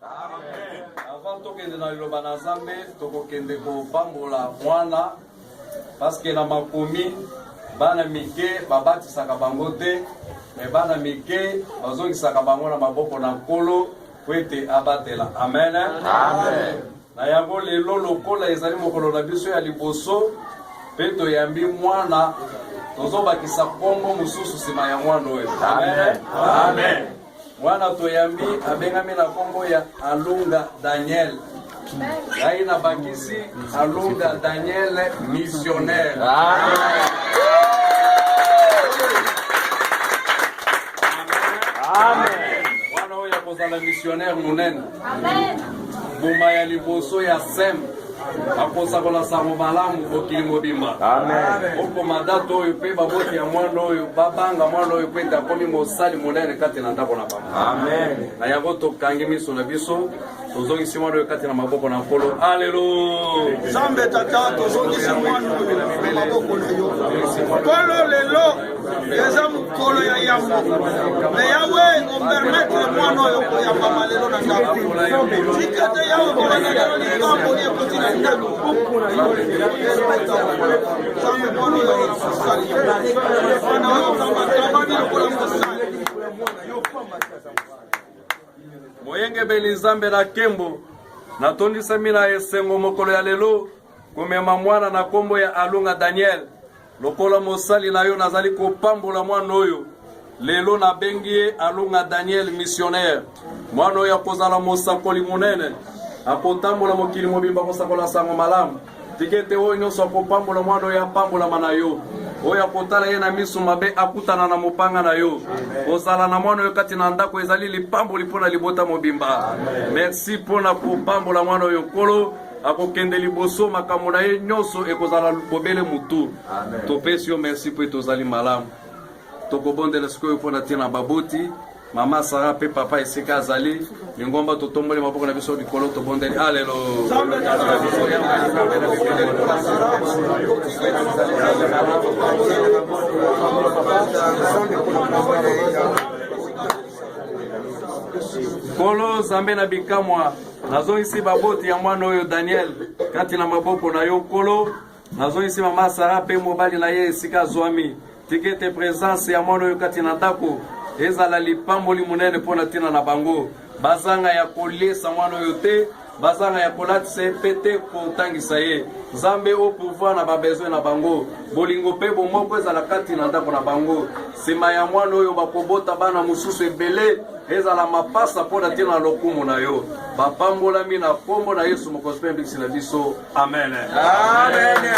Avant tokende na liloba na Nzambe tokokende kopambola mwana parce que na makomi bana mike babatisaka bango te me bana mike bazongisaka bango na maboko na Nkolo po ete abatela. Amen. Amen. Na yango lelo lokola ezali mokolo na biso ya liboso pe toyambi mwana tozobakisa kombo mosusu nsima ya mwana oyo. Amen. Amen. Mwana toyambi abengami na kombo ya Alunga Daniel. Ngai na bakisi Alunga Daniel missionnaire. Amen. Mwana oyo akozala missionnaire munene. Amen. Buma ya liboso ya sem akosakola sango malamu mokili mobimba. Amen. Okoma dato oyo pe baboti ya mwana oyo babanga mwana oyo pe akomi mosali monene kati na ndako na baba. Amen. Na yango tokangi miso na biso tozongisi mwana oyo kati na maboko na Nkolo. Haleluya. Nzambe tata tozongisi mwana oyo na maboko na yo. Nkolo lelo eza mokolo ya yambo. Me yawe opermettre mwana oyo koyamba malelo na ndako. Tikate yawe kola na lelo likambo ni ekoti na ndako. Nzambe mwana oyo mosali. Mwana oyo kambi lokola mosali. Moyenge beli Nzambe na kembo natondisa mina esengo mokolo ya lelo komema mwana na kombo ya Alunga Daniel lokola mosali na yo nazali kopambola mwana oyo lelo na bengi Alunga Daniel missionnaire. Mwana oyo akozala mosakoli munene akotambola mokili mobimba kosakola sango malamu tikete oyo nyonso akopambola mwana oyo apambolama na yo oyo akotala ye na miso mabe akutana na mopanga na yo kozala na mwana oyo kati na ndako ezali lipamboli mpona libota mobimba. Merci mpona kopambola mwana oyo Nkolo akokende liboso makambo na ye nyonso ekozala bobele mutu. Topesi yo merci mpo tozali malamu tokobondela sikoyo mpona tina na baboti mama Sara pe papa esika azali lingomba totombole maboko na biso likolo tobondeli. Haleluya. Nkolo Nzambe na bikamwa nazongisi baboti ya mwana oyo Daniel kati na maboko na yo Nkolo. Nazongisi mama Sara pe mobali na ye esika zwami tikete presence ya mwana oyo kati na ndako ezala lipamboli munene mpona tina na bango bazanga ya kolesa mwana oyo te bazanga ya kolatisa ye mpe te kotangisa ye. Nzambe o pouvoir na babezwe na bango bolingo mpe bomoko ezala kati na ndako na bango nsima ya mwana oyo bakobota bana mosusu ebele ezala mapasa mpona tina na lokumu na yo bapambolami na kombo na Yesu mokonzi mpe mbikisi na biso. Amen. Amen.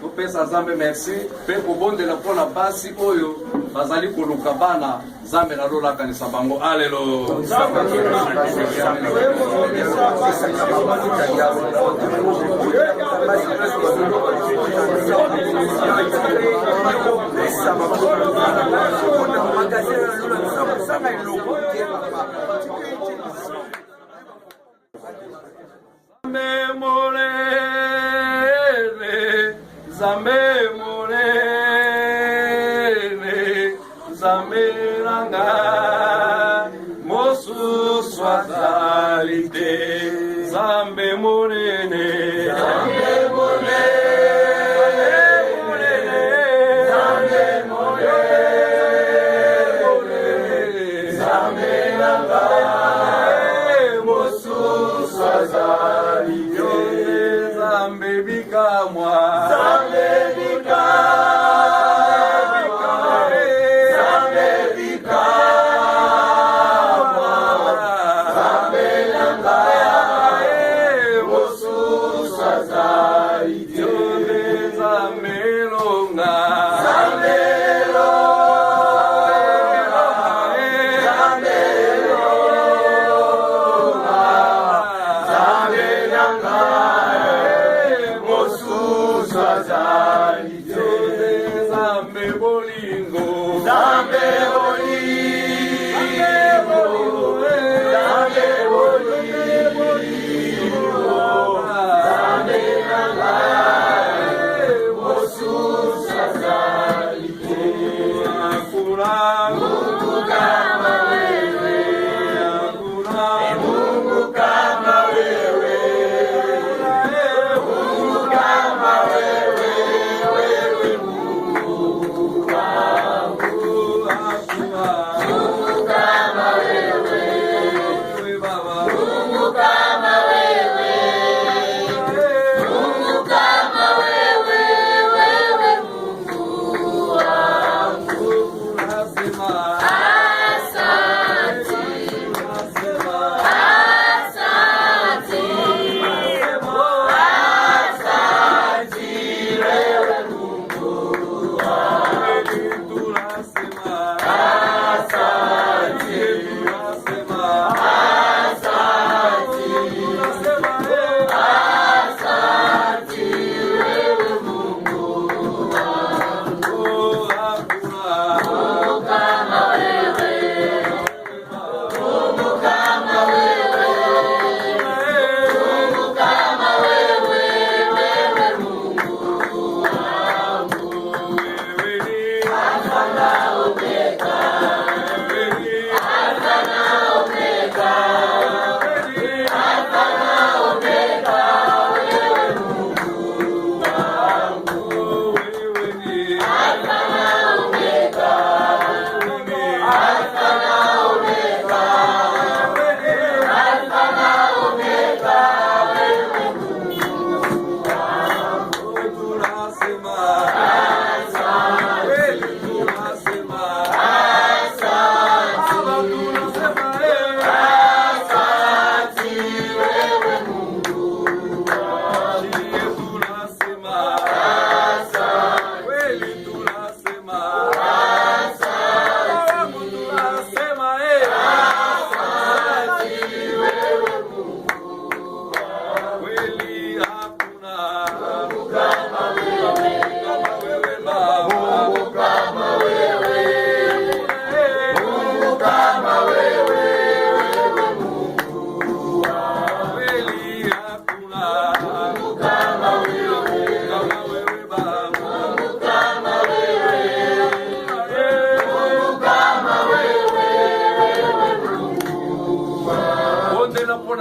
Topesa Nzambe merci pe kobondela mpona basi oyo bazali koluka bana Nzambe na lola kanisa bango. Haleluya. Nzambe monene Nzambe nanga mosusu azali te. Nzambe monene Nzambe monene Nzambe monene Nzambe nanga mosusu azali te. Nzambe bikamwa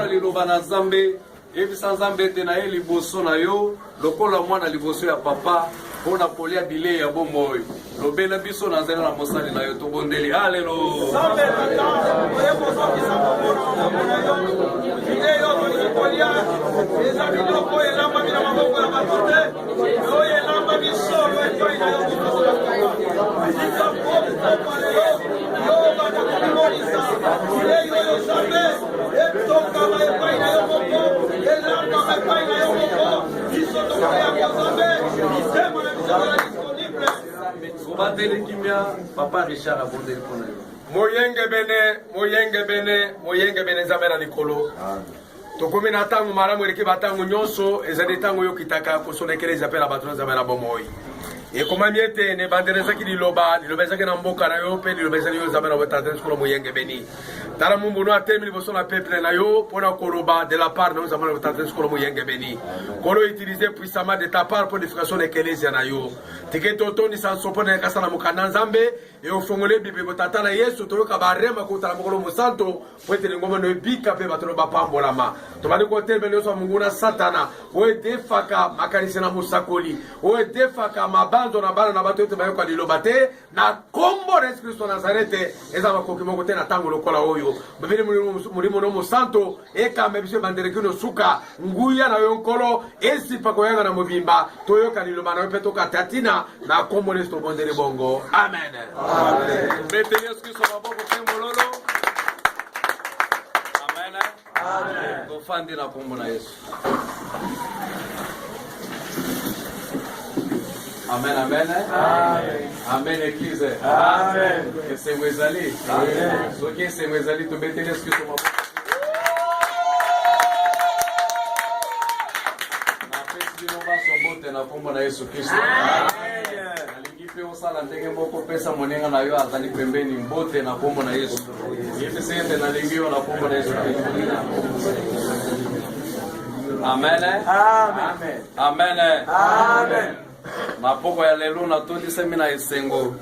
liloba na Nzambe ebisa Nzambe te na ye liboso na yo lokola mwana liboso ya papa pona polia bile ya bomoi lobela biso na nzela na mosali na yo tobondeli haleluya Nzambe tata oyebozokisa mokolo na mona yo bile yo toikolia eza biloko elamba bina maboko ya bato te oyo elamba bisolo epai na yo tika popopale yo bana komimonisa bilei oyo Nzambe etokama epai na yo moko elambama epai na yo moko biso tokoyaka Nzambe mitema na biso ezala disponible sobateli kimia papa Richard abondeli mpona yo moyenge bene Nzambe na likolo tokomi na ntango malamu eleki batango nyonso ezali ntango oyo okitaka kosonekela ezapela bato na Nzambe na bomoi ekomami ete nebandela ezaki liloba ezaki na mboka na yo mpe liloba ezali yo Nzambe na botata sikolo moyenge beni tala mumbuno atelemi liboso na peuple na yo mpona koloba de la part na yo Nzambe na botata sikolo moyenge beni kolo utiliser puissamment de ta part pour l'édification de l'ecclésia na yo tike totondisa nsopo na ekasa na mokanda Nzambe eofongole bible botata na Yesu toyoka barema kotala mokolo mosanto po ete lingomba no ebika mpe bato no bapambolama tobandi kotelema nyonso ya mungu na Satana oyo edefaka makanisi na mosakoli oyo edefaka mabanzo na bana na bato ete bayoka liloba te na kombo na Yesu Kristo Nazarete eza makoki moko te na ntango lokola oyo bibili molimo no mosanto ekamba biso ebandeleki no suka nguya na yo nkolo esipa koyanga na mobimba toyoka liloba na yo mpe tokatatina na kombo na Yesu tobondeli bongo amen. Beteli Yesu Kristo maboko pe mololo amen amen tofandi na kombo na Yesu amen amen amen amen eglize amen esengo ezali amen soki esengo ezali tobeteli Yesu Kristo maboko napesi bino basombote na kombo na Yesu Kristo nalingi mpe osala ndenge moko pesa monenga na yo azali pembeni mbote na kombo na Yesu yebisi ete nalingi yo na kombo na Yesu Kristo amen amen amen amen mapoko ya lelo natondisami na esengo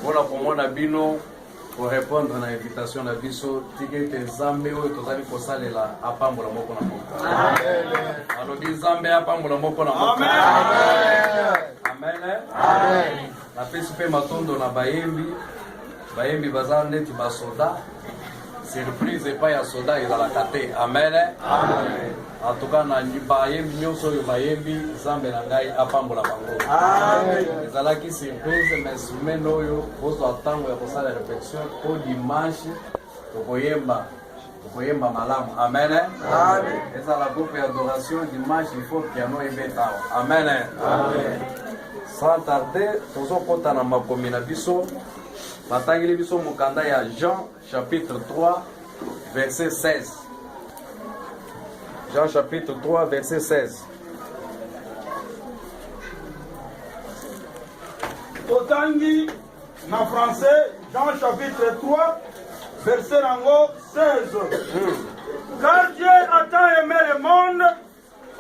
mpona komona bino korépondre na invitation na biso tika ete Nzambe oyo tozali kosalela apambola moko na moko alobi Nzambe apambola moko na moko amen napesi mpe matondo na bayembi baza neti basoda surprise epai ya soda ezalaka te amen atuka na bayembi nyonso oyo bayembi Nzambe na ngai apambola bango ezalaki surprise mais semaine oyo kozwa ntango ya kosala repetition po dimanche tokoyemba malamu amen ezala groupe ya adoration dimanche il faut piano ebetawa amen sans tarder tozokota na makomi na biso batangeli biso mokanda ya Jean chapitre 3 verset 16 Jean chapitre 3 verset 16 Totangi na français Jean chapitre 3 verset nango 16 Car Dieu a tant aimé le monde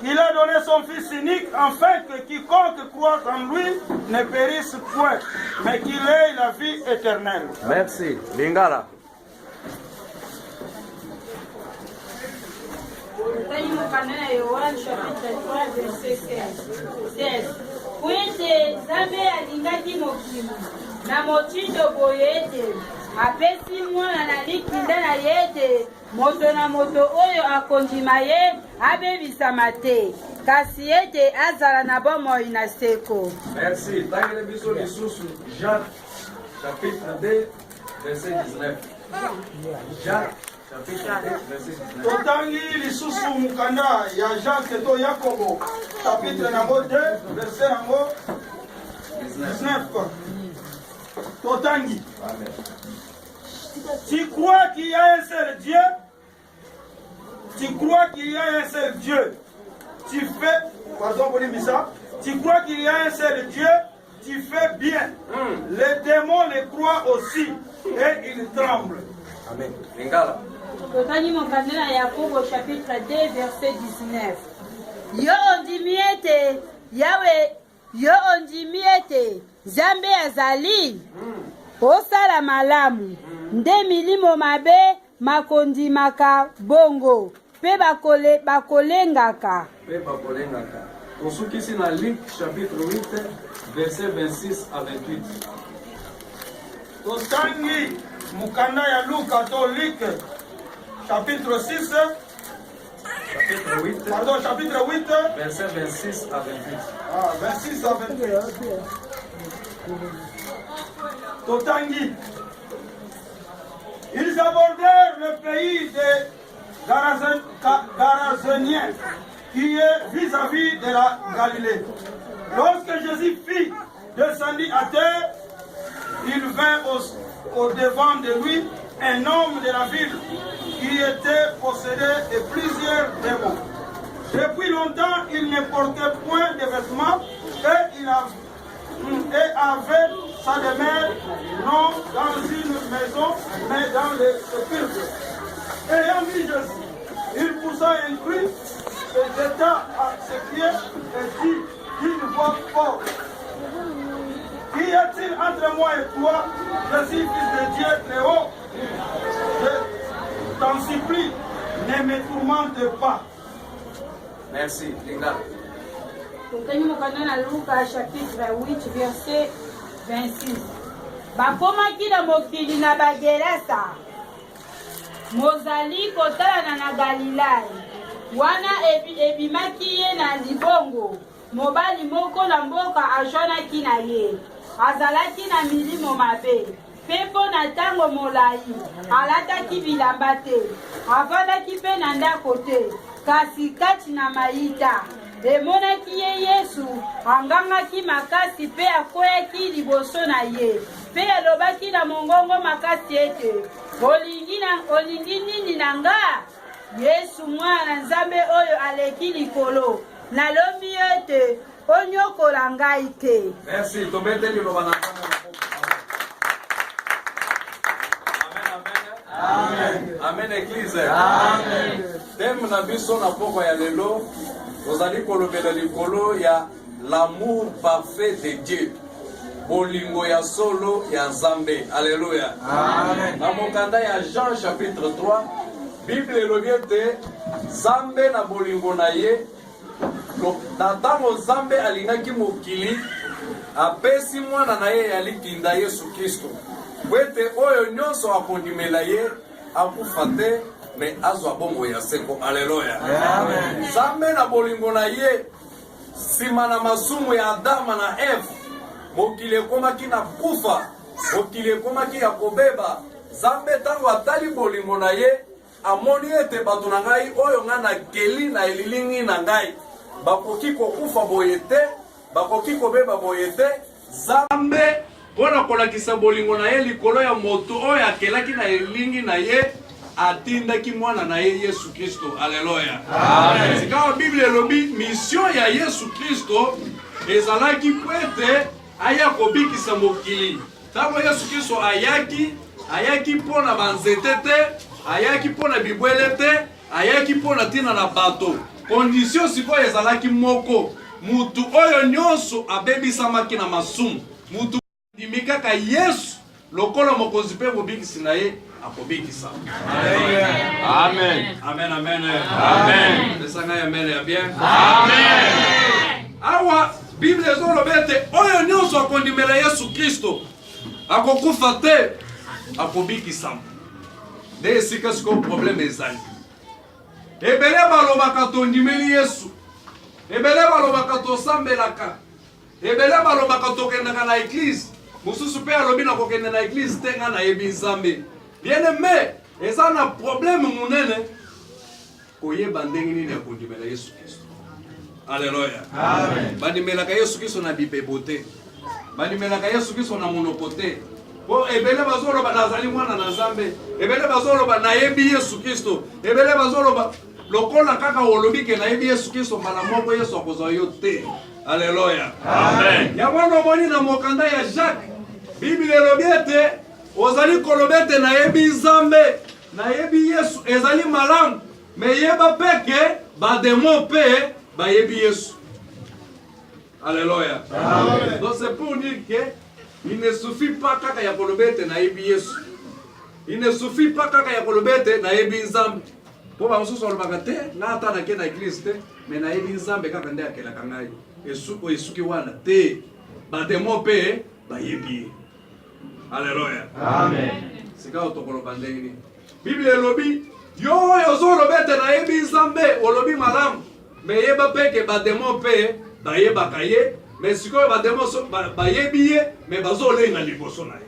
qu'il a donné son Fils unique afin que quiconque croit en lui ne périsse point, mais qu'il ait la vie éternelle. Merci. Lingala. Kwete Nzambe alingaki mokili na motindo boye ete apesi mwana na likinda na ye ete moto na moto oyo akondima ye abebisama te kasi ete azala na bomoi na seko. Merci. Tangele biso lisusu Jacques chapitre 2 verset 19. Jacques chapitre 2 verset 19. Totangi lisusu mukanda ya Jacques to Yakobo chapitre nango 2 verset nango 19. Totangi. Amen. Tu crois qu'il y a un seul Dieu? Tu crois qu'il y a un seul Dieu? Tu fais, pardon, tu crois qu'il y a un seul Dieu? Tu fais bien. Les démons le croient aussi et ils tremblent. Amen. Lingala. Totani mokandela Yakobo chapitre 2 verset 19. Yo ondimi ete Yawe, yo ondimi ete Nzambe azali osala malamu nde milimo mabe makondimaka bongo mpe bakolengaka. Ici dans Luc chapitre 8, verset 26 à 28. Totangi mukanda ya Luka to Luc chapitre 6. Chapitre 8, Pardon, chapitre 8. verset 26 à 28. Ah, 26 à 28. Totangi. Ils abordèrent le pays des Garazéniens, qui est vis-à-vis de la Galilée. Lorsque Jésus fit descendre à terre, il vint au devant de lui un homme de la ville qui était possédé de plusieurs démons. Depuis longtemps, il ne portait point de vêtements et avait sa demeure non dans une maison, mais dans le sépulcre. Ayant vu Jésus, il poussa un cri, se jeta à ses pieds et dit d'une voix forte: Qu'y a-t-il entre moi et toi, Jésus, fils de Dieu très haut? Je t'en supplie, ne me tourmente pas. Merci, Linda. Tokeni mokanda na Luka chapitre 8 verset 26. Bakomaki na mokili na Bagerasa, mozali kotalana na Galilai. Wana ebimaki ye na libongo, mobali moko na mboka azwanaki na ye. Azalaki na milimo mabe, mpe mpo na ntango molai alataki bilamba te, avandaki mpe na ndako te, kasi kati na mayita. Emonaki ye Yesu, angangaki makasi mpe akweyaki liboso na ye, mpe alobaki na mongongo makasi ete: olingi nini na nga? Yesu mwana Nzambe oyo aleki likolo, nalobi ete onyokola ngai te. Merci, tobeteli loba na Amen. Amen, Église. Amen. Thème na biso na poko ya lelo, ozali kolobela likolo ya l'amour parfait de Dieu. Bolingo ya solo ya Nzambe. Alléluia. Amen. Na mokanda ya Jean chapitre 3, Bible elobi ete Nzambe na bolingo na ye, na ntango Nzambe alingaki mokili, apesi mwana na ye ya likinda Yesu Kristo. Wete oyo nyonso akondimela ye akufa te, me azwa bongo ya seko. Alléluia. Amen. Nzambe na bolingo na ye, sima na masumu ya Adama na Eve, mokili ekomaki na kufa, mokili ekomaki ya kobeba. Nzambe tango atali bolingo na ye, amoni ete bato na ngai oyo nga na keli na elilingi na ngai bakoki kokufa boye te, bakoki kobeba boye te. Nzambe mpona kolakisa bolingo na ye likolo ya moto oyo akelaki na elingi na ye, atindaki mwana na ye Yesu Kristo. Alléluia. Amen. Sikawa Bible elobi mission ya Yesu Kristo ezalaki po ete aya kobikisa mokili. Ntango Yesu Kristo ayaki mpona banzete te, ayaki mpona bibwele te, ayaki mpona tina na bato. Condition sikoyo ezalaki moko: mutu oyo nyonso abebisamaki na masumu, mutu ndimi kaka Yesu lokola mokonzi mpe mobikisi na ye akobikisa. Amen. Amen. Amen. Amen. Lesanga ya mbele ya bien. Amen. Awa Bible ezoloba ete oyo nyonso akondimela Yesu Kristo akokufa te, akobikisa. Nde esika siko problème ezali. Ebele balobaka tondimeli Yesu, ebele balobaka tosambelaka, ebele balobaka tokendaka na église, mosusu mpe alobi na kokende na église te nga nayebi Nzambe. Bien-aimé, eza na problème munene koyeba ndenge nini akondimela Yesu Kristo. Alléluia. Amen. Bandimelaka Yesu Kristo na bibebo te, bandimelaka Yesu Kristo na monoko te. Po ebele bazoloba nazali mwana na Nzambe, ebele bazoloba nayebi Yesu Kristo, ebele bazoloba lokola kaka olobi ke nayebi Yesu Kristo, mbala moko Yesu akozwa yo te. Alléluia. Amen. Ya mwana moni na mokanda ya Jacques, Bible elobi ete ozali koloba ete nayebi Nzambe, nayebi Yesu, ezali malamu, me yeba peke bademo pe bayebi Yesu. Alléluia. Amen. Donc c'est pour dire que il ne suffit pas kaka ya kolobete na yebi Yesu. Il ne suffit pas kaka ya kolobete na yebi Nzambe. po bamosusu balobaka te nga ata nake na eglise te me nayebi nzambe kaka nde akelaka ngai esuki wana te bademo mpe bayebi ye. Alleluya, amen. Sika tokoloba ndenge nini Biblia elobi yo oyo ozoloba ete nayebi nzambe olobi malamu me yeba mpe ke bademo mpe bayebaka ye me sikoyo bademo bayebi ye me bazolenga liboso na ye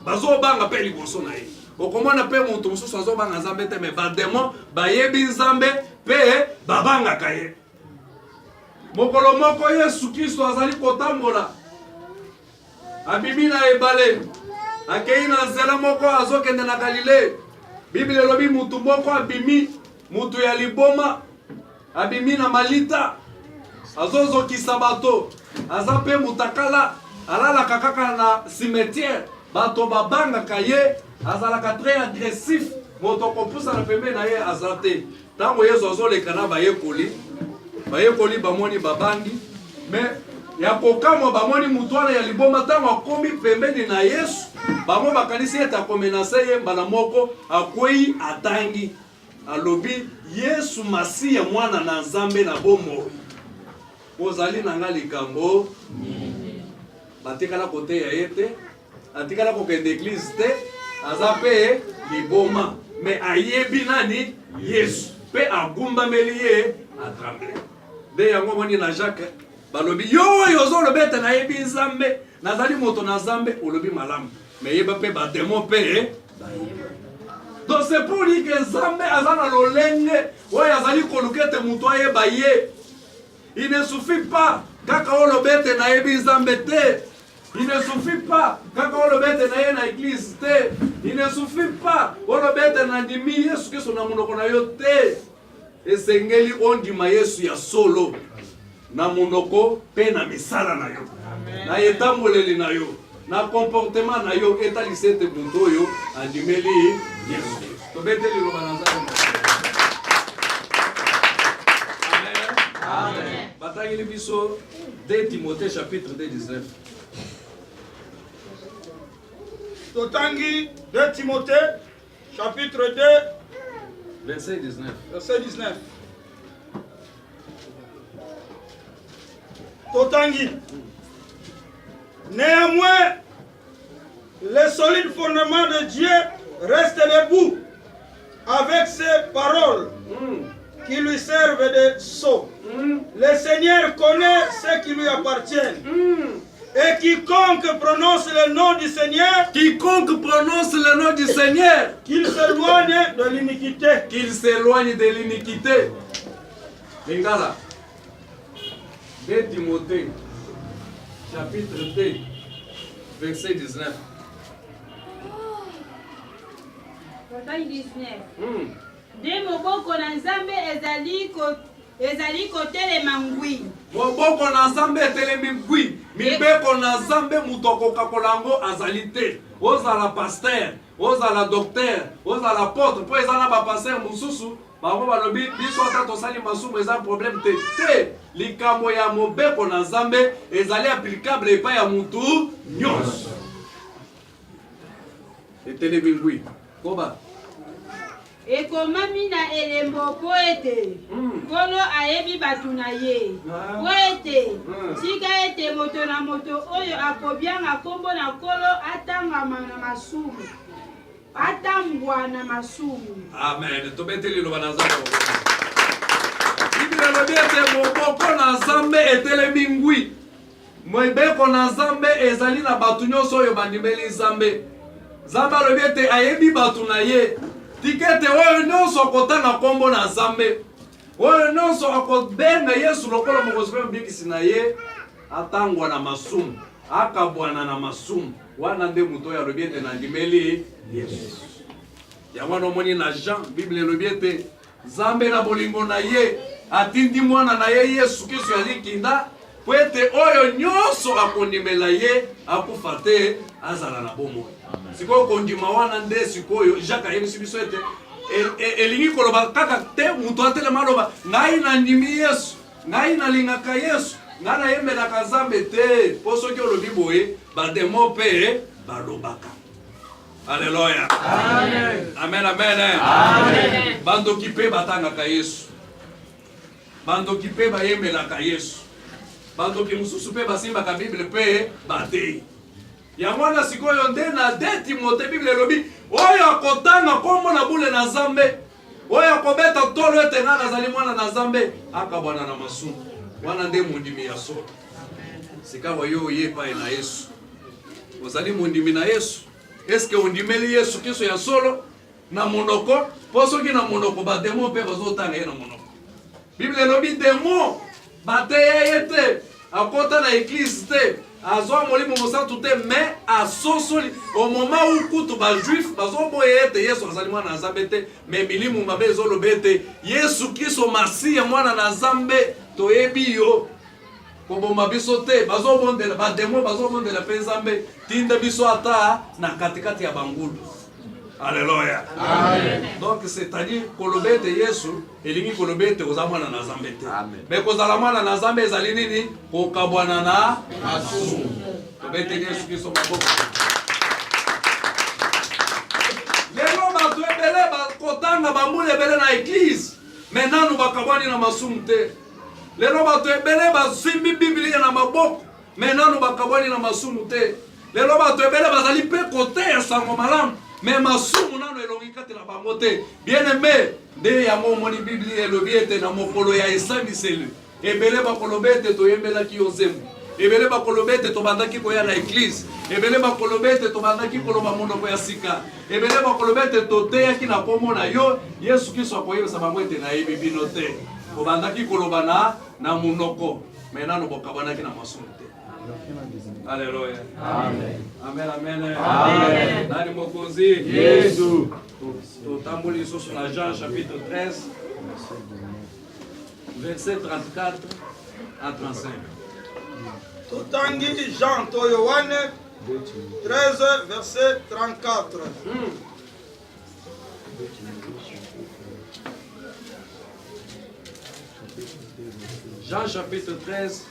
bazobanga mpe liboso na ye. Okomona mpe moto mosusu azobanga nzambe te me bademo bayebi nzambe mpe babangaka ye. Mokolo moko Yesu Kristo azali kotambola abimi na ebale akei na nzela moko azokende na Galile. Biblia elobi mutu moko abimi, mutu ya liboma abimi na malita azozokisa bato aza mpe mutakala alalaka kaka na cimetière bato babangaka ye azalaka très agressif moto kopusa na pembe na ye aza te. Ntango Yesu azoleka na bayekoli bamoni babangi me ya kokamo bamoni mutu wana ya liboma ntango akomi pembeni na Yesu bango bakanisi ete akomenase ye mbala moko akwei atangi alobi Yesu Masiya mwana na Nzambe na bomoi ozali na nga likambo batikala kote ya ye te atikala kokende eglise te aza mpe liboma me ayebi nani Yesu mpe agumbameli ye atremble. Nde yango moni na Jacques balobi yo oyo ozoloba ete nayebi Nzambe nazali moto na Nzambe olobi malamu me yeba mpe bademo mpe. Donc c'est pour dire que Nzambe aza na lolenge oyo azali koluka ete moto ayeba ye. Il ne suffit pas kaka oloba ete nayebi Nzambe te. Il ne suffit pas kaka oloba ete naye na église te. Il ne suffit pas oloba ete nandimi Yesu Kristo na monoko na yo te. Esengeli ondima Yesu ya solo na monoko pe na misala na yo na etamboleli na yo na comportement na yo etalisi ete moto oyo andimeli Yesu. Tobeteli loba na Nzambe. Amen. Amen. Batangeli biso 2 Timothée chapitre 2:19. Totangi 2 Timothée chapitre 2 verset 19. Verset 19. Totangi. Néanmoins, les solides fondements de Dieu restent debout avec ses paroles qui lui servent de sceau. Le Seigneur connaît ce qui lui appartient. Et quiconque prononce le nom du Seigneur, qu'il s'éloigne de l'iniquité. Qu'il s'éloigne de l'iniquité. Lingala. 2 Timothée, chapitre 2, verset 19. Verset 19. De moboko na Nzambe ezali kotelema ngwi. Moboko na Nzambe etelemi ngwi. Mibeko na Nzambe mutu akokakola yango azali te. Ozala pasteur, ozala docteur, ozala apôtre, po eza na bapasteur mosusu bango balobi biso ata tosali masumu eza problème te. Likambo ya mobeko na Nzambe ezali applicable epai ya mutu nyonso. Etelemi ngwi. Koba ekomami na elembo po ete nkolo ayebi bato na ye po ete tika ete moto na moto oyo akobianga nkombo na nkolo atangama na masumu atambwa na masumu. Amen. Tobeteli liloba na Nzambe. Biblia elobi ete moboko na Nzambe etelemi ngwi. Mobeko na Nzambe ezali na bato nyonso oyo bandimeli Nzambe. Nzambe alobi ete ayebi bato na ye. Tikete oyo nyonso akotanga nkombo na Nzambe. Oyo nyonso akobenga Yesu lokola mokonzi mpe mbikisi na ye atangwa na masumu. Akabwana na masumu. Wana nde moto oyo alobi ete nandimeli Yesu. Yango nomoni na Jean, Bible elobi ete Nzambe na bolingo na ye atindi mwana na ye Yesu Kristo ya likinda po ete oyo nyonso akondimela ye akufa te azala na bomoi. Sikoyo kondima wana nde sikoyo Jacques ayebisi biso ete elingi koloba kaka te mutu atelema aloba ngai nandimi Yesu, ngai nalingaka Yesu, ngai nayembelaka Nzambe te. Po soki olobi boye bademo mpe balobaka. Alléluia. Amen, amen. Bando kipe batanga ka Yesu. Bando kipe bayembela ka Yesu. Bando kimususu pe basimba ka Bible pe batei. Ya mwana sikoyo nde na 2 Timote Bible lobi oyo akotanga kombo na bule na Nzambe. Oyo akobeta tolo ete nga nazali mwana na Nzambe akabwana na masumu. Wana nde mundimi ya solo. Sika wayo yepa na Yesu. Ozali mundimi na Yesu. Eske ondimeli Yesu Kristo ya solo na monoko poso ki na monoko ba demo pe bazotanga ye na monoko. Bible lobi demo bateya yete akota na église te azwa molimo mosantu te mais asosoli au moment où kutu ba juif bazoboye ete Yesu azali mwana na Nzambe te mais milimu mabe ezolobe ete Yesu Kristo Masiya mwana na Nzambe toyebi yo koboma biso te bazobondela bademo bazobondela pe Nzambe tinda biso ata na katikati ya bangulu. Alléluia. Amen. Donc c'est-à-dire kolobete Yesu elingi kolobete ozamwana na Nzambe te. Mais kozala mwana na Nzambe ezali nini? Kokabwana na masumu. Kolobete Yesu Kristo maboko. Lelo bato ebele bakotanga bambule ebele na église. Mais nanu bakabwani na masumu te. Lelo bato ebele basimbi Biblia na maboko. Mais nanu bakabwani na masumu te. Lelo bato ebele bazali pe kote ya sango malamu. Mais masumu nano elongi kati na bango te. Bien aimé, nde yango moni Biblia elobi ete na mokolo ya esambiseli. Ebele bakolobete toyembelaki yo nzembo. Ebele bakolobete tobandaki koya na église. Ebele bakolobete tobandaki koloba monoko ya sika. Ebele bakolobete toteyaki na kombo na yo. Yesu Kristo akoyebisa bango ete na yebi bino te. Tobandaki koloba na monoko. Mais nano bokabwanaki na masumu te. Alléluia. Amen. Amen, amen. Amen. Nani mokonzi? Yesu. Totamboli sur la Jean chapitre 13, verset 34 à 35. Totangi Jean to Yohane 13 verset 34. Jean chapitre 13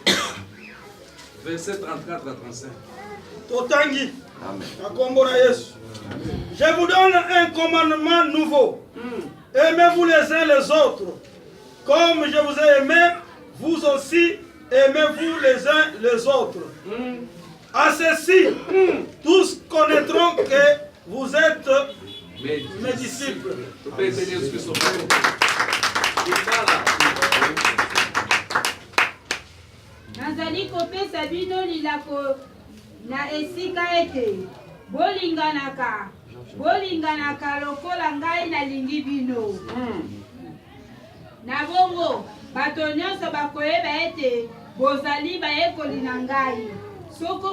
verset 34 à 35. Totangi. Amen. Je vous donne un commandement nouveau. Aimez-vous les uns les autres. Comme je vous ai aimé, vous aussi aimez-vous les uns les autres. À ceci, tous connaîtront que vous êtes mes disciples. Nazali kopesa bino lilako na esika ete bolinganaka lokola ngai nalingi bino. Na bongo bato nyonso bakoyeba ete bozali bayekoli na ngai soko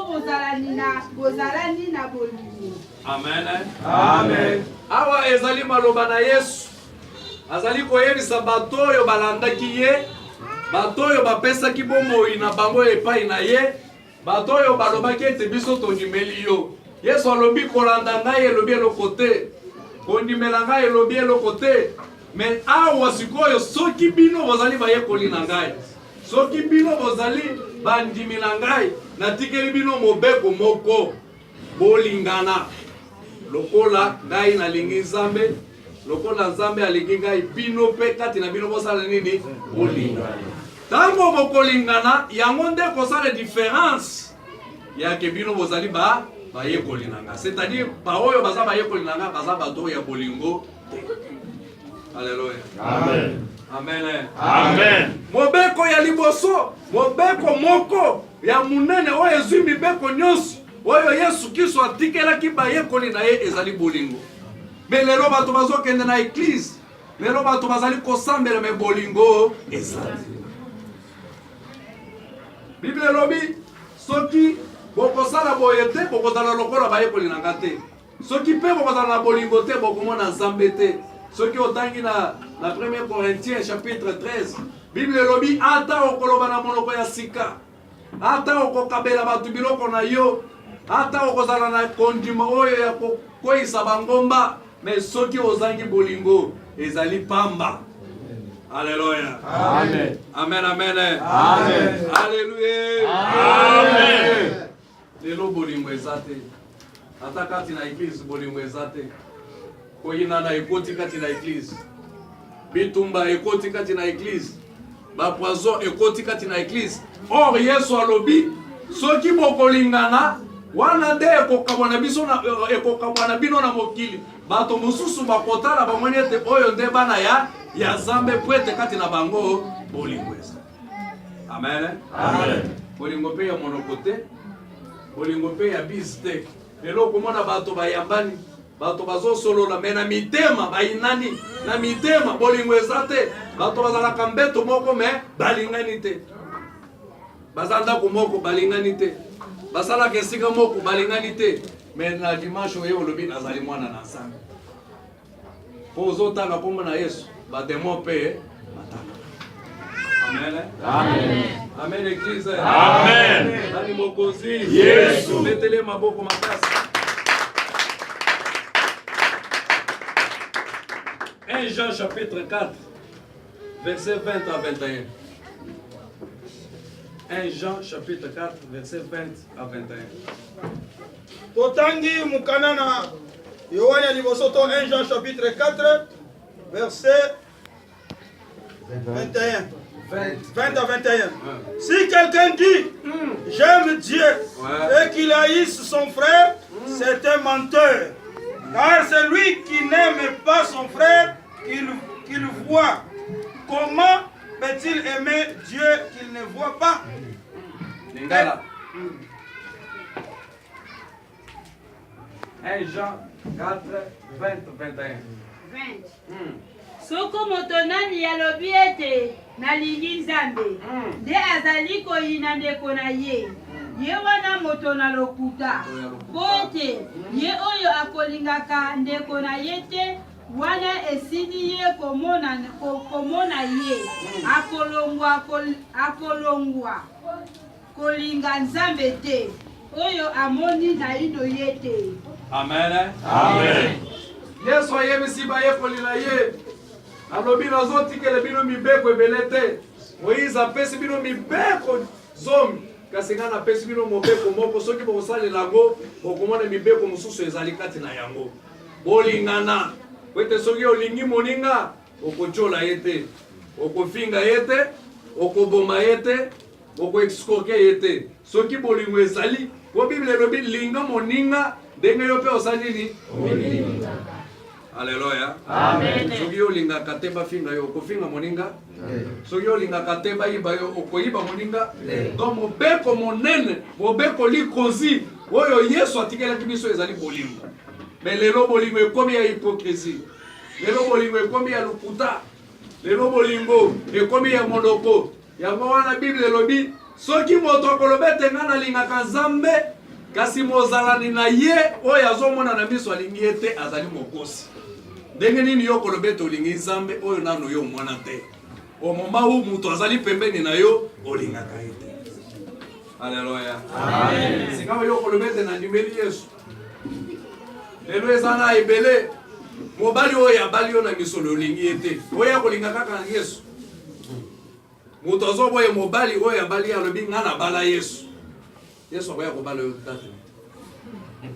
bozalani na bolingo. Amen. Amen. Awa ezali maloba na Yesu. Azali koyebisa bato oyo balandaki ye. Bato oyo bapesaki bomoi na bango epai na ye. Bato oyo balobaki ete biso tondimeli yo. Yesu alobi kolanda ngai elobi eloko te. Kondimela ngai elobi eloko te. Mais awa sikoyo soki bino bozali bayekoli na ngai. Soki bino bozali bandimi na ngai. Natikeli bino mobeko moko. Bolingana. Lokola ngai nalingi Nzambe. Lokola Nzambe alingi ngai bino pe kati na bino bosala nini? Bolingana. Tango bokolingana yango nde kosala différence ya ke bino bozali bayekoli na ngai. C'est-à-dire ba oyo baza bayekoli na ngai baza bato ya bolingo. Alléluia. Amen. Amen. Amen. Mobeko ya liboso, mobeko moko ya munene oyo ezwi mibeko nyonso oyo Yesu Kristo atikelaki bayekoli na ye ezali bolingo. Mais lelo bato bazokende na église, lelo bato bazali kosambela me bolingo ezali. Bible lobi soki bokosala boye te bokozala lokola bayekoli na ngai te. Soki pe bokozala na bolingo te bokomona Nzambe te. Soki otangi na 1 Corinthiens chapitre 13, Bible lobi ata okoloba na monoko ya sika, ata okokabela bato biloko na yo, ata okozala na kondima oyo ya kokweyisa bangomba, mais soki ozangi bolingo ezali pamba. Alléluia. Amen. Amen, amen. Amen. Alléluia. Amen. Lelo bolingo ezate. ata kati na église bolingo eza te. Koyinana ekoti kati na église, bitumba ekoti kati na église, bapoison ekoti kati na église. Or Yesu alobi soki bokolingana wana nde ekokabwana biso na ekokabwana bino na mokili. Bato mosusu bakotala bamoni ete oyo nde bana ya Nzambe po ete kati na bango bolingo eza. Amen. Amen. Bolingo pe ya monoko te, bolingo pe ya bise te. Lelo komona bato bayambani, bato bazosolola me na mitema bayinani, na mitema bolingo eza te. Bato bazalaka mbeto moko me balingani te, bazanda ko moko balingani te, basalaka esika moko balingani te. Me na dimanche oyo olobi nazali mwana na Nzambe po ozotanga kombo na Yesu bademo pe batanga. Amen. Amen. Amen église. Amen. Nani mokozi Yesu metele maboko makasi. 1 Jean chapitre 4 verset 20 à 21. 1 Jean chapitre 4 verset 20 à 21. Totangi mukanana Yohana libosoto 1 Jean chapitre 4 verset 21. 20 à 21. Si quelqu'un dit j'aime Dieu et qu'il haïsse son frère, c'est un menteur. Car celui qui n'aime pas son frère qu'il voit, comment peut-il aimer Dieu qu'il ne voit pas? Lingala. 1 Jean 4, 20, 21. 20. Soko moto nani alobi ete nalingi Nzambe nde azali koyina ndeko na ye wana moto na lokuta po ete ye oyo akolingaka ndeko na ye te wana esili ye komona ye akolongwa kolinga Nzambe te oyo amoni na ino ye te. Amen. Amen. Yesu ayebisi bayekolila ye alobi nazotikela bino mibeko ebele te. Moïse apesi bino mibeko zomi kasi nga napesi bino mobeko moko soki bokosalela yango bokomona mibeko mosusu ezali kati na yango. Bolingana po ete soki olingi moninga okojola ye te, okofinga ye te, okoboma ye te, okoexkoke ye te. Soki bolingo ezali po Bible elobi linga moninga ndenge yo pe osali nini? Alléluia. Amen. Soki yo linga katemba finga yo kofinga moninga. Soki yo linga katemba iba yo okoyiba moninga. Donc mobeko monene, mobeko likozi oyo Yesu atikelaki biso ezali bolingo. Mais lelo bolingo ekomi ya hypocrisie. Lelo bolingo ekomi ya lukuta. Lelo bolingo ekomi ya monoko. Yango wana Bible elobi soki moto akolobete nga na lingaka Nzambe kasi mozalani na ye oyo azomona na miso alingi ete azali mokosi. Ndenge nini yo kolobete olingi Nzambe oyo nano yo mwana te. Au moment où muto azali pembeni na yo olingaka ete. Alléluia. Amen. Sika yo kolobete na ndimeli Yesu. Lelo ezana ebele mobali oyo abali yo na miso olingi ete. Oyo kolingaka kaka Yesu. Muto azoboye mobali oyo abali alobi nga na bala Yesu. Yesu akoya kobala yo tata.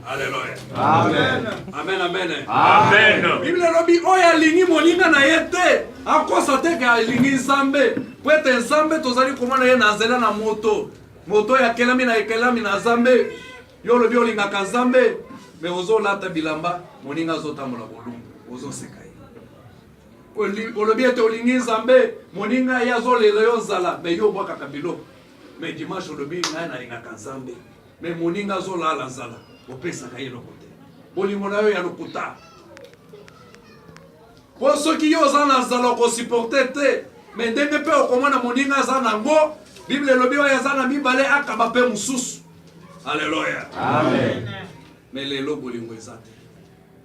Alléluia. Amen. Amen, amen. Amen. Bible elobi oyo alingi moninga na ye te akosa te ka alingi Nzambe po ete Nzambe tozali komona ye na nzela na moto ya kelami na ekelami na Nzambe. Yo olobi olingaka Nzambe me ozolata bilamba moninga azotambola bolumbu ozoseka ye. Olobi ete olingi Nzambe moninga ye azolela yo nzala me yo obwakaka biloko. Me dimanche olobi ngai nalingaka Nzambe me moninga azolala nzala opesaka ye loko te. Bolingo na yo ya lokuta. Po soki yo oza na nzala okosiporte te me ndenge mpe okomona moninga aza nango Bible elobi oyo aza na mibale akaba mpe mosusu. Alléluia. Amen. Me lelo bolingo eza te.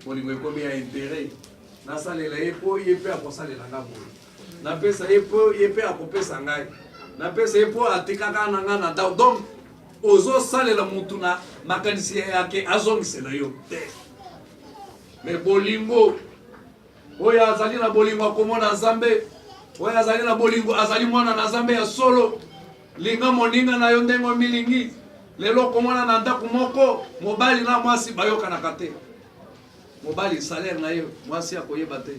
Bolingo ekomi ya intérêt. Nasalela ye po ye mpe akosalela nga boye. Napesa ye po ye mpe akopesa ngai. Napesa ye po atikaka na nga na dao. Donc ozo salela mutu na makanisi yake azongisela yo te. Me bolingo oyo azali na bolingo akomona Nzambe, oyo azali na bolingo azali mwana na Nzambe ya solo, linga moninga na yo ndenge milingi. lelo komona na ndako moko mobali na mwasi bayokanaka te. Mobali salaire na ye mwasi akoyeba te,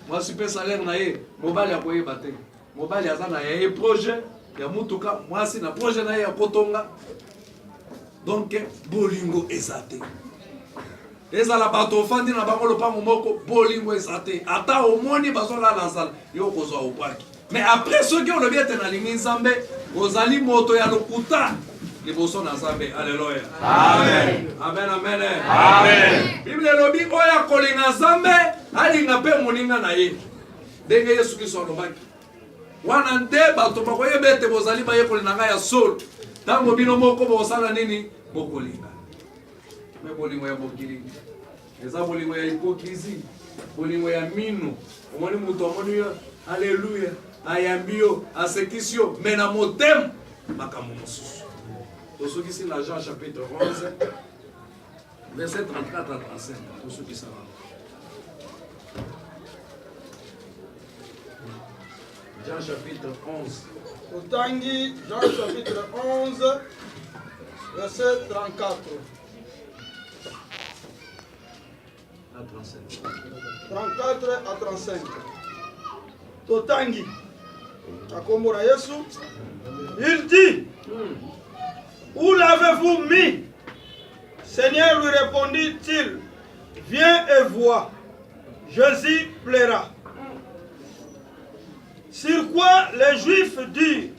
mwasi pe salaire na ye mobali akoyeba te. Mobali aza na ye projet ya mutuka, mwasi na projet na ye ya kotonga. Donc bolingo ezate ezala bato ofandi na bango lopango moko, bolingo ezate ata omoni bazolala nzala yo kozwa opaki. Mais après soki olobi ete nalingi Nzambe ozali moto ya lokuta liboso na Nzambe. Alléluia. Amen. Amen, amen. Amen. Bible elobi oyo akolinga Nzambe alinga mpe moninga na ye ndenge Yesu Kristo alobaki. Wana nde bato bakoyeba ete bozali bayekoli na ngai ya solo ntango bino moko bosala nini bokolinga. Me bolingo ya mokili eza bolingo ya hipokrisie, bolingo ya mino. Omoni mutu amoni yo alleluya ayambi yo asekisi yo me na motema makambo mosusu. Tosokisi na Jean chapitre 11 verset 34 à 35. Tosokisa Jean chapitre 11. Otangi, Jean chapitre 11, verset 34. À 35. 34 à 35. Totangi, akomora Yesu, il dit, où l'avez-vous mis? Seigneur lui répondit-il, viens et vois, Jésus plaira. Sur quoi les Juifs dirent,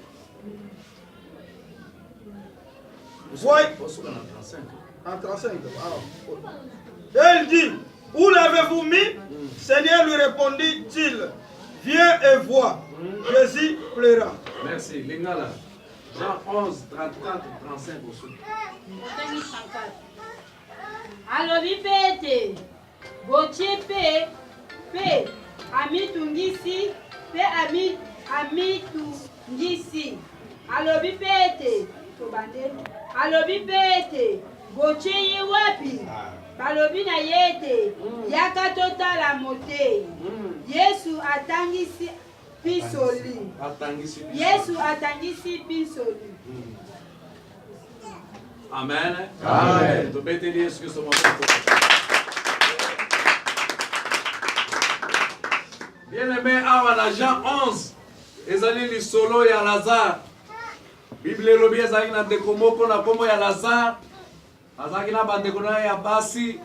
voyez, en 35, il dit, où l'avez-vous mis? Seigneur lui répondit-il, viens et vois, Jésus plaira. Merci. Lingala. Jean 11, 34, 35 aussi. alobi pete botie pe amitungisi pe amitungisi alobi pete tobande alobi pete botie ye wapi balobi na yete yaka totala mote Yesu atangisi pisoli Yesu atangisi pisoli. Amen. Amen. Tobeteli Yesu Kristo mwanzo. Bien-aimé, awa na Jean 11 ezali lisolo ya Lazare. Bible elobi ezali na ndeko moko na kombo ya Lazare. Azalaki na bandeko na ya basi